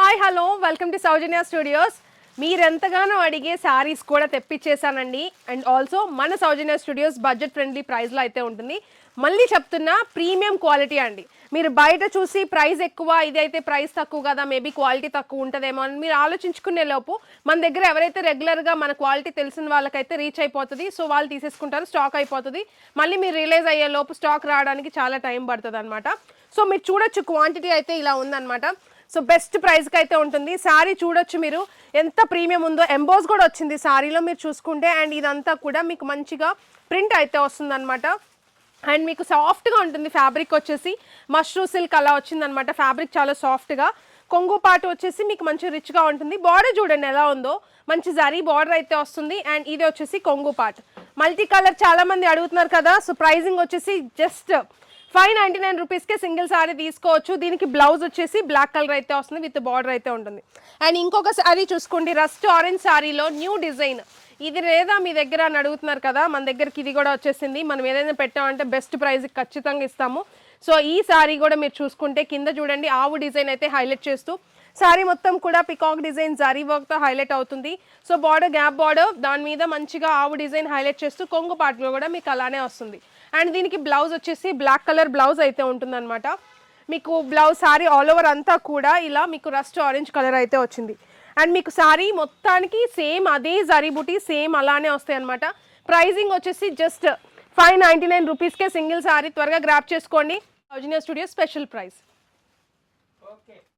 Hi hello welcome to Soujanya studios. మీరెంతగానో అడిగే శారీస్ కూడా తెప్పించేసానండి. అండ్ ఆల్సో మన సౌజన్య స్టూడియోస్ బడ్జెట్ ఫ్రెండ్లీ ప్రైస్లో అయితే ఉంటుంది. మళ్ళీ చెప్తున్నా, ప్రీమియం క్వాలిటీ అండి. మీరు బయట చూసి ప్రైస్ ఎక్కువ, ఇదైతే ప్రైస్ తక్కువ కదా, మేబీ క్వాలిటీ తక్కువ ఉంటుందేమో అని మీరు ఆలోచించుకునే లోపు మన దగ్గర ఎవరైతే రెగ్యులర్గా మన క్వాలిటీ తెలిసిన వాళ్ళకైతే రీచ్ అయిపోతుంది. సో వాళ్ళు తీసేసుకుంటారు, స్టాక్ అయిపోతుంది. మళ్ళీ మీరు రియలైజ్ అయ్యే లోపు స్టాక్ రావడానికి చాలా టైం పడుతుంది అనమాట. సో మీరు చూడొచ్చు, క్వాంటిటీ అయితే ఇలా ఉందన్నమాట. సో బెస్ట్ ప్రైస్కి అయితే ఉంటుంది. శారీ చూడొచ్చు మీరు ఎంత ప్రీమియం ఉందో. ఎంబోస్ కూడా వచ్చింది శారీలో మీరు చూసుకుంటే. అండ్ ఇదంతా కూడా మీకు మంచిగా ప్రింట్ అయితే వస్తుందన్నమాట. అండ్ మీకు సాఫ్ట్గా ఉంటుంది. ఫ్యాబ్రిక్ వచ్చేసి మష్రూ సిల్క్ అలా వచ్చిందనమాట. ఫ్యాబ్రిక్ చాలా సాఫ్ట్గా. కొంగు పాటు వచ్చేసి మీకు మంచి రిచ్గా ఉంటుంది. బార్డర్ చూడండి ఎలా ఉందో, మంచి జరీ బార్డర్ అయితే వస్తుంది. అండ్ ఇది వచ్చేసి కొంగు పాటు మల్టీ కలర్ చాలామంది అడుగుతున్నారు కదా. సో ప్రైజింగ్ వచ్చేసి జస్ట్ 599 రూపీస్కే సింగిల్ శారీ తీసుకోవచ్చు. దీనికి బ్లౌజ్ వచ్చేసి బ్లాక్ కలర్ అయితే వస్తుంది, విత్ బార్డర్ అయితే ఉంటుంది. అండ్ ఇంకొక శారీ చూసుకోండి, రస్ట్ ఆరెంజ్ శారీలో న్యూ డిజైన్. ఇది లేదా మీ దగ్గర అని అడుగుతున్నారు కదా, మన దగ్గరికి ఇది కూడా వచ్చేసింది. మనం ఏదైనా పెట్టామంటే బెస్ట్ ప్రైస్కి ఖచ్చితంగా ఇస్తాము. సో ఈ శారీ కూడా మీరు చూసుకుంటే కింద చూడండి, ఆవు డిజైన్ అయితే హైలైట్ చేస్తూ శారీ మొత్తం కూడా పికాక్ డిజైన్ జరీ వర్క్తో హైలైట్ అవుతుంది. సో బార్డర్ గ్యాప్ బార్డర్, దాని మీద మంచిగా ఆవు డిజైన్ హైలైట్ చేస్తూ కొంగు పాటలో కూడా మీకు అలానే వస్తుంది. అండ్ దీనికి బ్లౌజ్ వచ్చేసి బ్లాక్ కలర్ బ్లౌజ్ అయితే ఉంటుందన్నమాట. మీకు బ్లౌజ్ శారీ ఆల్ ఓవర్ అంతా కూడా ఇలా మీకు రస్ట్ ఆరెంజ్ కలర్ అయితే వచ్చింది. అండ్ మీకు శారీ మొత్తానికి సేమ్ అదే జరీ బుటీ సేమ్ అలానే వస్తాయి అనమాట. ప్రైజింగ్ వచ్చేసి జస్ట్ 599 రూపీస్కే సింగిల్ శారీ. త్వరగా గ్రాప్ చేసుకోండి. సౌజన్య స్టూడియో స్పెషల్ ప్రైస్.